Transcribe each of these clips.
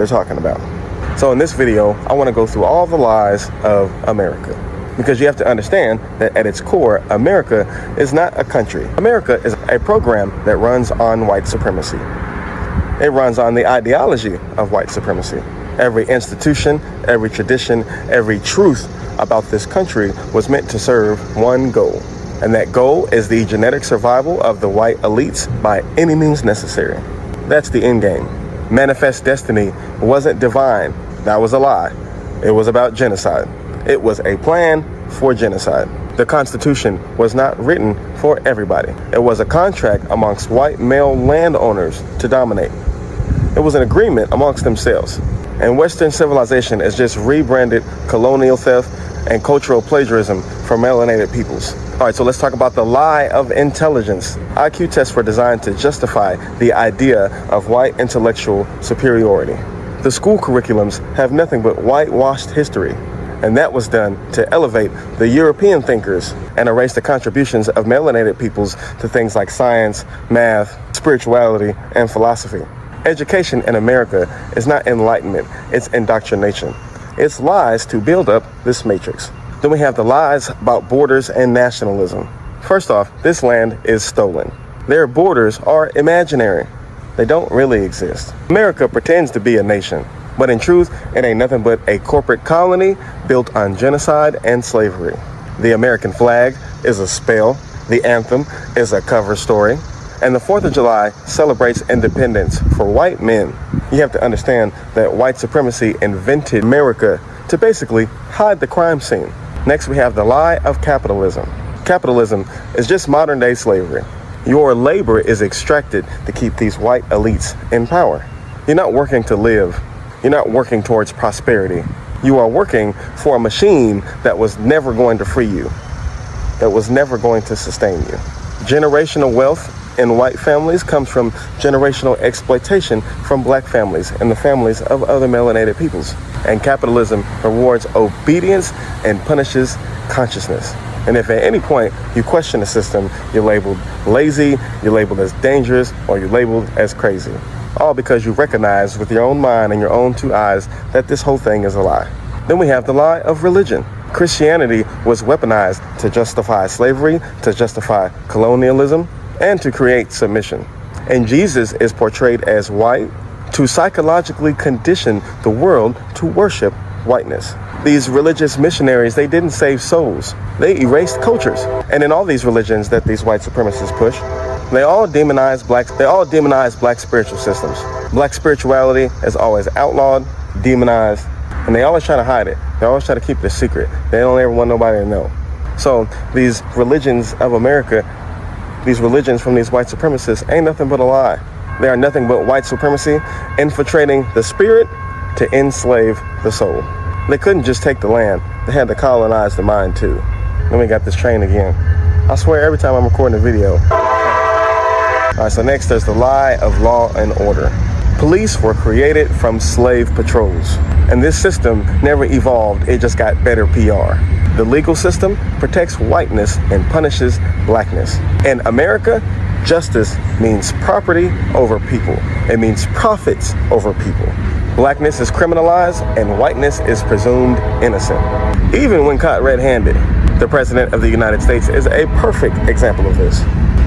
they're talking about. So in this video, I want to go through all the lies of America. Because you have to understand that at its core, America is not a country. America is a program that runs on white supremacy. It runs on the ideology of white supremacy. Every institution, every tradition, every truth about this country was meant to serve one goal. And that goal is the genetic survival of the white elites by any means necessary. That's the end game. Manifest destiny wasn't divine. That was a lie. It was about genocide. It was a plan for genocide. The Constitution was not written for everybody. It was a contract amongst white male landowners to dominate. It was an agreement amongst themselves. And Western civilization is just rebranded colonial theft and cultural plagiarism for melanated peoples. All right, so let's talk about the lie of intelligence. IQ tests were designed to justify the idea of white intellectual superiority. The school curriculums have nothing but whitewashed history, and that was done to elevate the European thinkers and erase the contributions of melanated peoples to things like science, math, spirituality, and philosophy. Education in America is not enlightenment, it's indoctrination. It's lies to build up this matrix. Then we have the lies about borders and nationalism. First off, this land is stolen. Their borders are imaginary. They don't really exist. America pretends to be a nation, but in truth, it ain't nothing but a corporate colony built on genocide and slavery. The American flag is a spell. The anthem is a cover story. And the 4th of July celebrates independence for white men. You have to understand that white supremacy invented America to basically hide the crime scene. Next, we have the lie of capitalism. Capitalism is just modern day slavery. Your labor is extracted to keep these white elites in power. You're not working to live. You're not working towards prosperity. You are working for a machine that was never going to free you, that was never going to sustain you. Generational wealth in white families comes from generational exploitation from black families and the families of other melanated peoples. And capitalism rewards obedience and punishes consciousness. And if at any point you question the system, you're labeled lazy, you're labeled as dangerous, or you're labeled as crazy. All because you recognize with your own mind and your own two eyes that this whole thing is a lie. Then we have the lie of religion. Christianity was weaponized to justify slavery, to justify colonialism, and to create submission. And Jesus is portrayed as white to psychologically condition the world to worship whiteness. These religious missionaries, they didn't save souls. They erased cultures. And in all these religions that these white supremacists push, they all demonize black spiritual systems. Black spirituality is always outlawed, demonized, and they always try to hide it. They always try to keep it a secret. They don't ever want nobody to know. So these religions of America, these religions from these white supremacists ain't nothing but a lie. They are nothing but white supremacy infiltrating the spirit to enslave the soul. They couldn't just take the land. They had to colonize the mind too. Then we got this train again. I swear every time I'm recording a video. All right, so next there's the lie of law and order. Police were created from slave patrols. And this system never evolved, it just got better PR. The legal system protects whiteness and punishes blackness. In America, justice means property over people. It means profits over people. Blackness is criminalized and whiteness is presumed innocent. Even when caught red-handed, the President of the United States is a perfect example of this.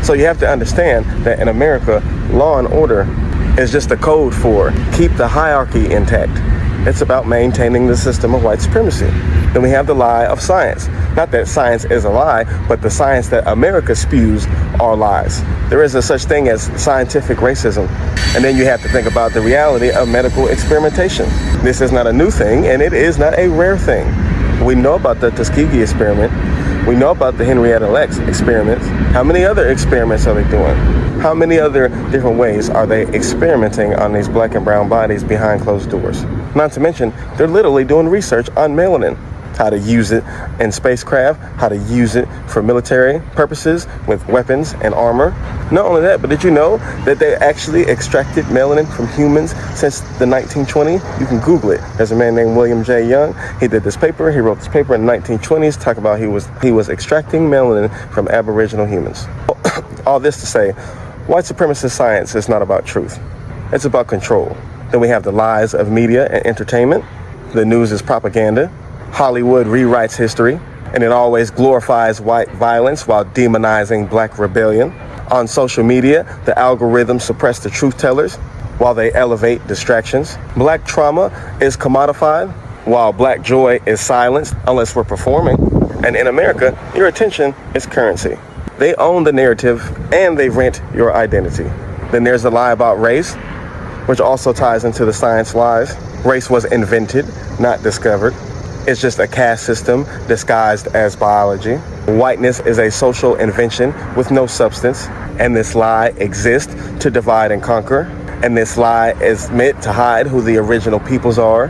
So you have to understand that in America, law and order is just a code for keep the hierarchy intact. It's about maintaining the system of white supremacy. Then we have the lie of science. Not that science is a lie, but the science that America spews are lies. There is a such thing as scientific racism. And then you have to think about the reality of medical experimentation. This is not a new thing, and it is not a rare thing. We know about the Tuskegee experiment. We know about the Henrietta Lacks experiments. How many other experiments are they doing? How many other different ways are they experimenting on these black and brown bodies behind closed doors? Not to mention, they're literally doing research on melanin. How to use it in spacecraft, how to use it for military purposes with weapons and armor. Not only that, but did you know that they actually extracted melanin from humans since the 1920s? You can Google it. There's a man named William J. Young. He did this paper. He wrote this paper in the 1920s talking about he was extracting melanin from Aboriginal humans. All this to say, white supremacist science is not about truth. It's about control. Then we have the lies of media and entertainment. The news is propaganda. Hollywood rewrites history, and it always glorifies white violence while demonizing black rebellion. On social media, the algorithms suppress the truth tellers while they elevate distractions. Black trauma is commodified while black joy is silenced unless we're performing. And in America, your attention is currency. They own the narrative and they rent your identity. Then there's the lie about race, which also ties into the science lies. Race was invented, not discovered. It's just a caste system disguised as biology. Whiteness is a social invention with no substance, and this lie exists to divide and conquer. And this lie is meant to hide who the original peoples are.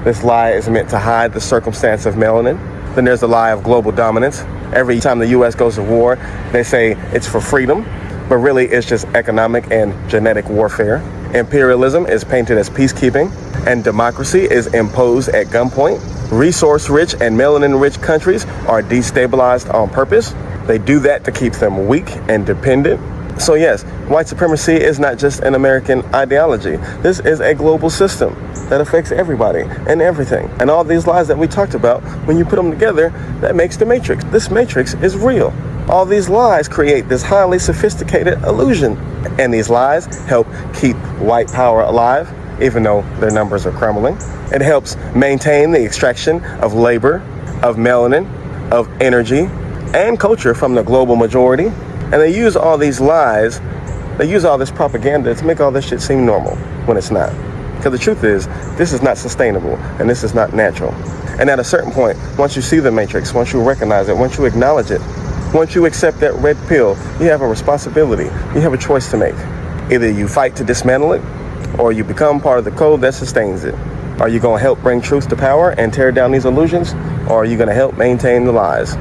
This lie is meant to hide the circumstance of melanin. Then there's the lie of global dominance. Every time the U.S. goes to war, they say it's for freedom, but really it's just economic and genetic warfare. Imperialism is painted as peacekeeping, and democracy is imposed at gunpoint. Resource-rich and melanin-rich countries are destabilized on purpose. They do that to keep them weak and dependent. So yes, white supremacy is not just an American ideology. This is a global system that affects everybody and everything. And all these lies that we talked about, when you put them together, that makes the matrix. This matrix is real. All these lies create this highly sophisticated illusion. And these lies help keep white power alive, even though their numbers are crumbling. It helps maintain the extraction of labor, of melanin, of energy, and culture from the global majority. And they use all these lies, they use all this propaganda to make all this shit seem normal when it's not. Because the truth is, this is not sustainable and this is not natural. And at a certain point, once you see the matrix, once you recognize it, once you acknowledge it, once you accept that red pill, you have a responsibility. You have a choice to make. Either you fight to dismantle it, or you become part of the code that sustains it. Are you going to help bring truth to power and tear down these illusions? Or are you going to help maintain the lies?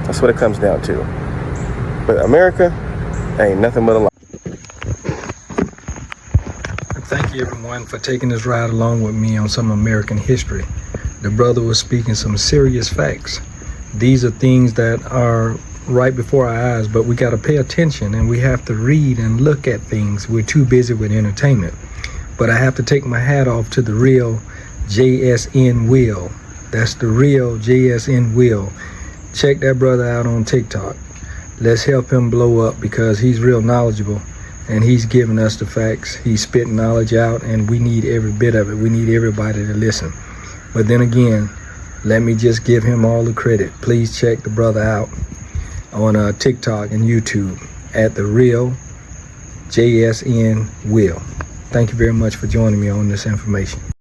That's what it comes down to. But America ain't nothing but a lie. Thank you everyone for taking this ride along with me on some American history. The brother was speaking some serious facts. These are things that are right before our eyes, but we got to pay attention and we have to read and look at things. We're too busy with entertainment. But I have to take my hat off to the real JSN Will. That's the real JSN Will. Check that brother out on TikTok. Let's help him blow up because he's real knowledgeable and he's giving us the facts. He's spitting knowledge out and we need every bit of it. We need everybody to listen. But then again, let me just give him all the credit. Please check the brother out on TikTok and YouTube at the real JSN Will. Thank you very much for joining me on this information.